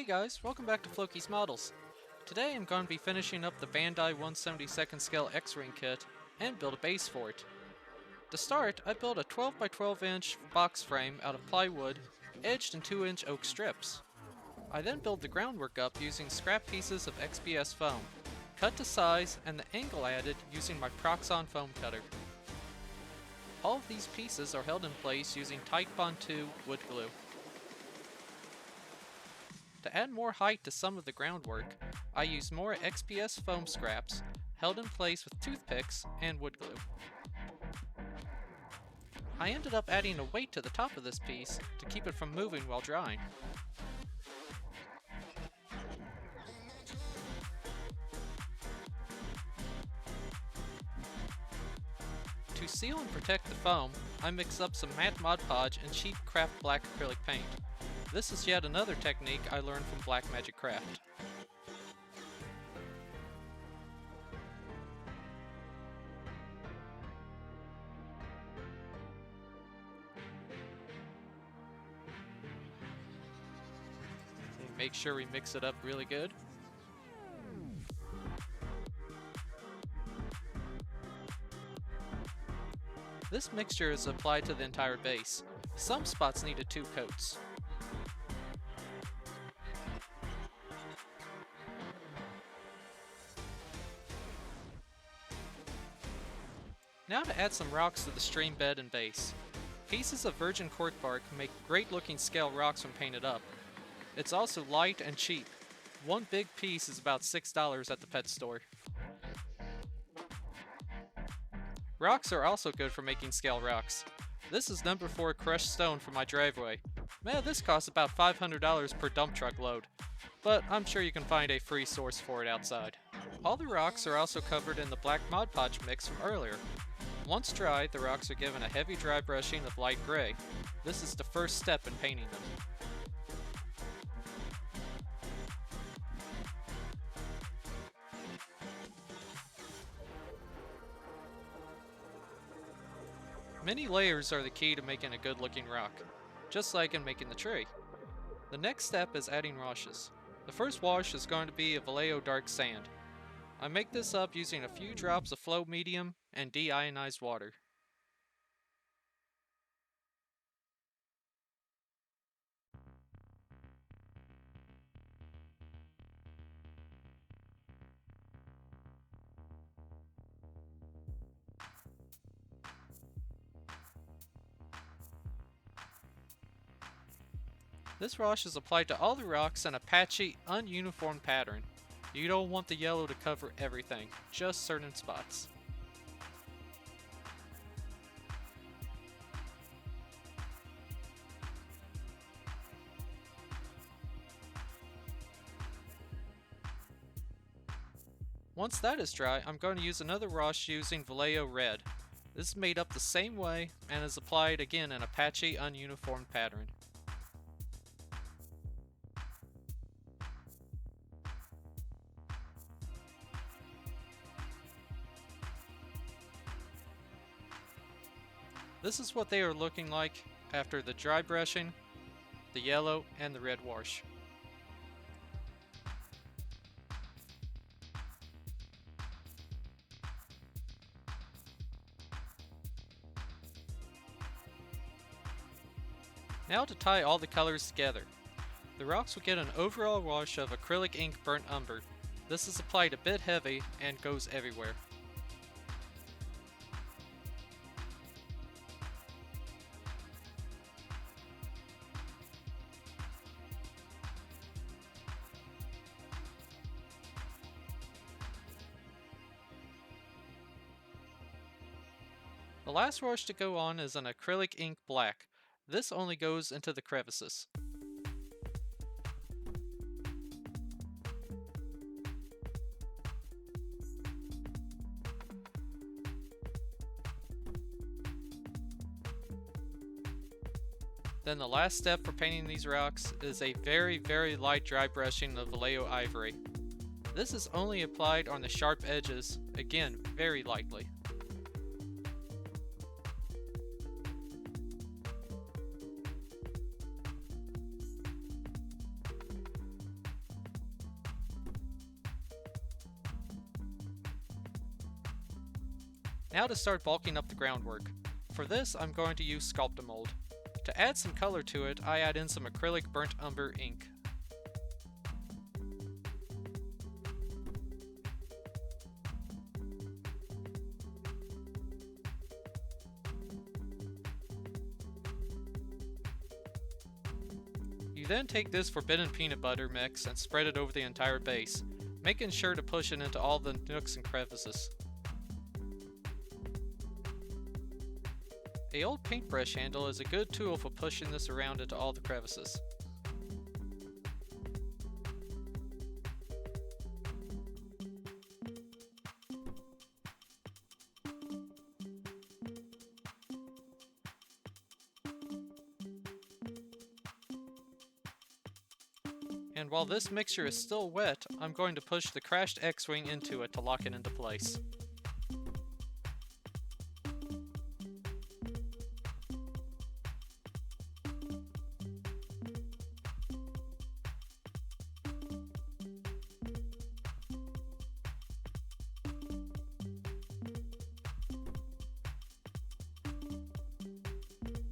Hey guys, welcome back to Floki's Models. Today I'm going to be finishing up the Bandai 1/72 scale X-Wing kit and build a base for it. To start, I built a 12 by 12 inch box frame out of plywood, edged in 2-inch oak strips. I then built the groundwork up using scrap pieces of XPS foam, cut to size and the angle added using my Proxxon foam cutter. All of these pieces are held in place using Titebond 2 wood glue. To add more height to some of the groundwork, I used more XPS foam scraps, held in place with toothpicks and wood glue. I ended up adding a weight to the top of this piece to keep it from moving while drying. To seal and protect the foam, I mixed up some matte Mod Podge and cheap craft black acrylic paint. This is yet another technique I learned from Black Magic Craft. Make sure we mix it up really good. This mixture is applied to the entire base. Some spots needed 2 coats. Now to add some rocks to the stream bed and base. Pieces of virgin cork bark make great looking scale rocks when painted up. It's also light and cheap. One big piece is about $6 at the pet store. Rocks are also good for making scale rocks. This is number 4 crushed stone for my driveway. Man, this costs about $500 per dump truck load, but I'm sure you can find a free source for it outside. All the rocks are also covered in the black Mod Podge mix from earlier. Once dried, the rocks are given a heavy dry brushing of light gray. This is the first step in painting them. Many layers are the key to making a good looking rock, just like in making the tree. The next step is adding washes. The first wash is going to be a Vallejo dark sand. I make this up using a few drops of flow medium and deionized water. This wash is applied to all the rocks in a patchy, ununiform pattern. You don't want the yellow to cover everything, just certain spots. Once that is dry, I'm going to use another wash using Vallejo Red. This is made up the same way and is applied again in a patchy, ununiform pattern. This is what they are looking like after the dry brushing, the yellow, and the red wash. Now to tie all the colors together. The rocks will get an overall wash of acrylic ink burnt umber. This is applied a bit heavy and goes everywhere. The last wash to go on is an acrylic ink black. This only goes into the crevices. Then the last step for painting these rocks is a very light dry brushing of Vallejo ivory. This is only applied on the sharp edges, again very lightly. Now to start bulking up the groundwork. For this, I'm going to use Sculpt-A-Mold. To add some color to it, I add in some acrylic burnt umber ink. You then take this forbidden peanut butter mix and spread it over the entire base, making sure to push it into all the nooks and crevices. A old paintbrush handle is a good tool for pushing this around into all the crevices. And while this mixture is still wet, I'm going to push the crashed X-Wing into it to lock it into place.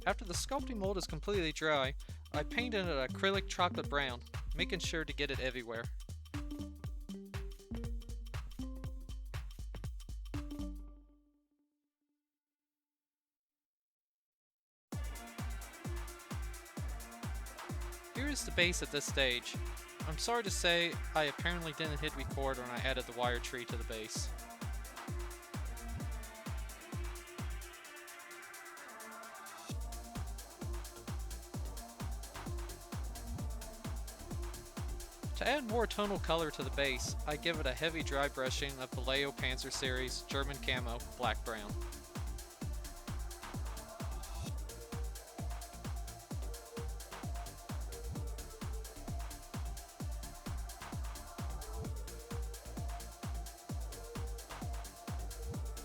After the sculpting mold is completely dry, I paint it an acrylic chocolate brown, making sure to get it everywhere. Here is the base at this stage. I'm sorry to say, I apparently didn't hit record when I added the wire tree to the base. To add more tonal color to the base, I give it a heavy dry brushing of Vallejo Panzer Series German Camo Black-Brown.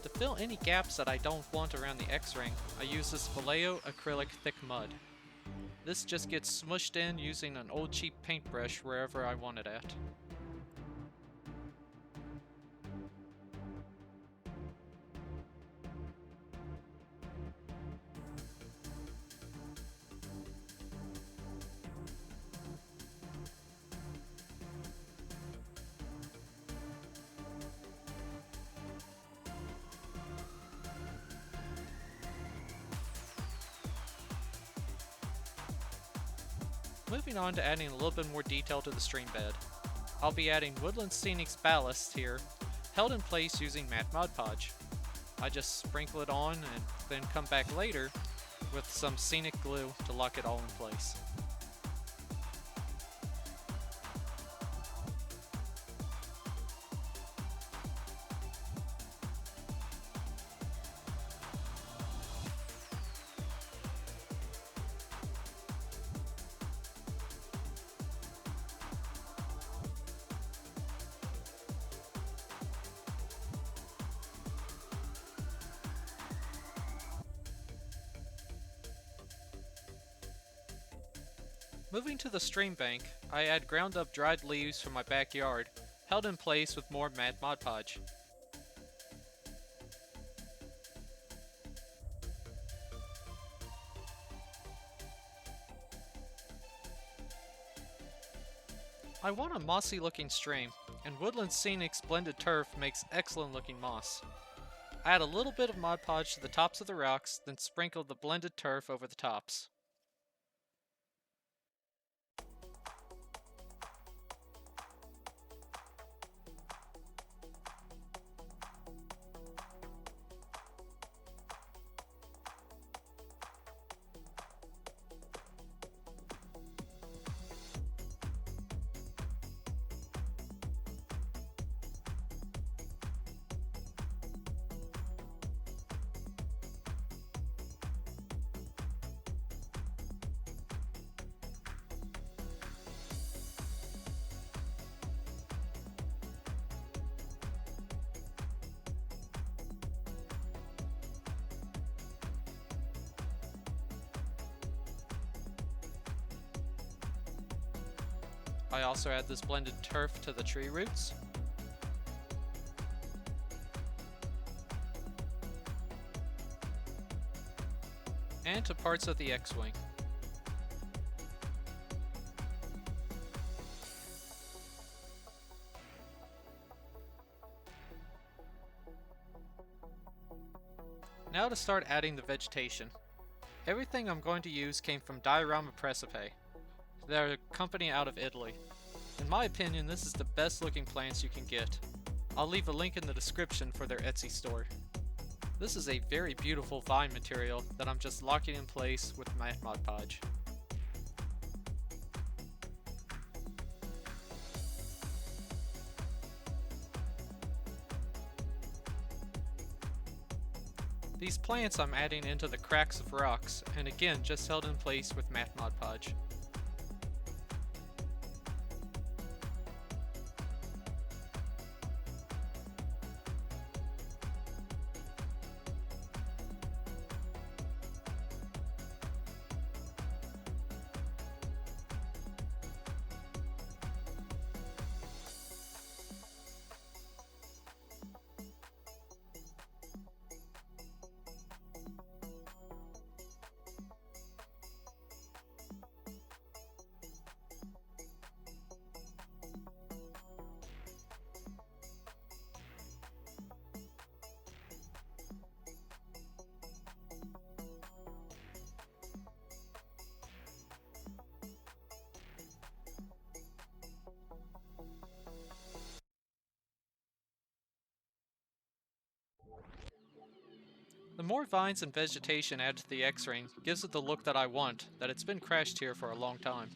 To fill any gaps that I don't want around the X-Ring, I use this Vallejo acrylic thick mud. This just gets smushed in using an old cheap paintbrush wherever I want it at. Moving on to adding a little bit more detail to the stream bed. I'll be adding Woodland Scenic's ballast here, held in place using matte Mod Podge. I just sprinkle it on and then come back later with some scenic glue to lock it all in place. Moving to the stream bank, I add ground up dried leaves from my backyard, held in place with more matte Mod Podge. I want a mossy looking stream, and Woodland Scenic's blended turf makes excellent looking moss. I add a little bit of Mod Podge to the tops of the rocks, then sprinkle the blended turf over the tops. I also add this blended turf to the tree roots. and to parts of the X-Wing. Now to start adding the vegetation. Everything I'm going to use came from Diorama Presepe. They're a company out of Italy. In my opinion, this is the best looking plants you can get. I'll leave a link in the description for their Etsy store. This is a very beautiful vine material that I'm just locking in place with matte Mod Podge. These plants I'm adding into the cracks of rocks, and again just held in place with matte Mod Podge. The more vines and vegetation added to the X-Wing gives it the look that I want, that it's been crashed here for a long time.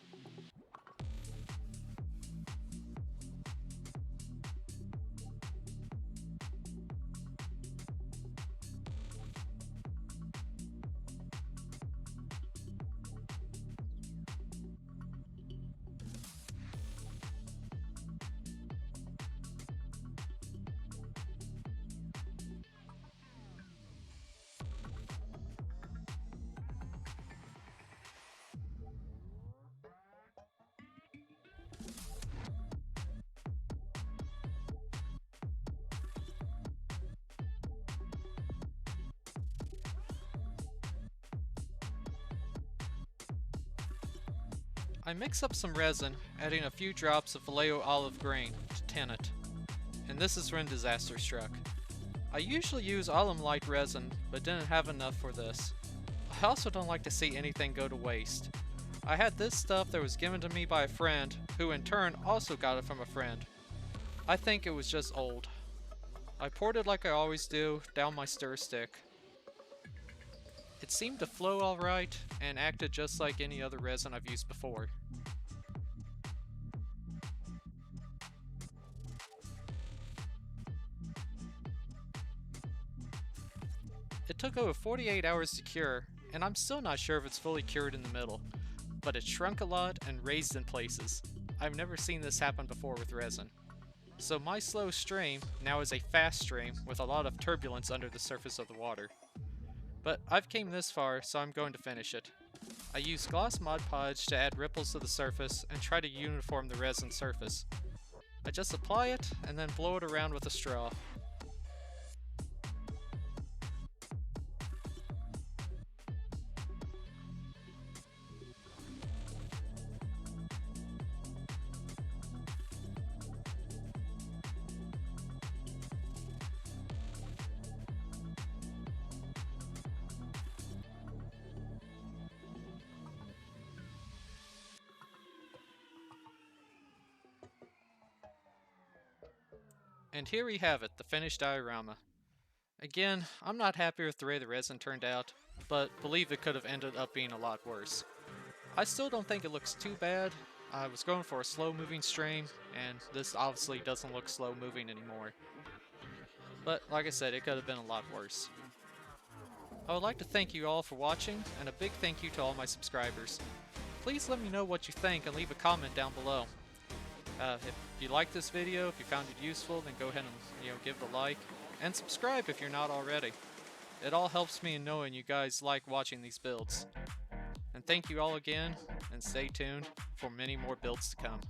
I mix up some resin, adding a few drops of Vallejo olive grain to tint it, and this is when disaster struck. I usually use alum light resin, but didn't have enough for this. I also don't like to see anything go to waste. I had this stuff that was given to me by a friend, who in turn also got it from a friend. I think it was just old. I poured it like I always do, down my stir stick. It seemed to flow alright, and acted just like any other resin I've used before. It took over 48 hours to cure, and I'm still not sure if it's fully cured in the middle, but it shrunk a lot and raised in places. I've never seen this happen before with resin. So my slow stream now is a fast stream with a lot of turbulence under the surface of the water. But I've came this far, so I'm going to finish it. I use gloss Mod Podge to add ripples to the surface and try to uniform the resin surface. I just apply it and then blow it around with a straw. And here we have it, the finished diorama. Again, I'm not happy with the way the resin turned out, but believe it could have ended up being a lot worse. I still don't think it looks too bad. I was going for a slow moving stream, and this obviously doesn't look slow moving anymore. But like I said, it could have been a lot worse. I would like to thank you all for watching, and a big thank you to all my subscribers. Please let me know what you think and leave a comment down below. If you liked this video, if you found it useful, then go ahead and give it a like, and subscribe if you're not already. It all helps me in knowing you guys like watching these builds. And thank you all again, and stay tuned for many more builds to come.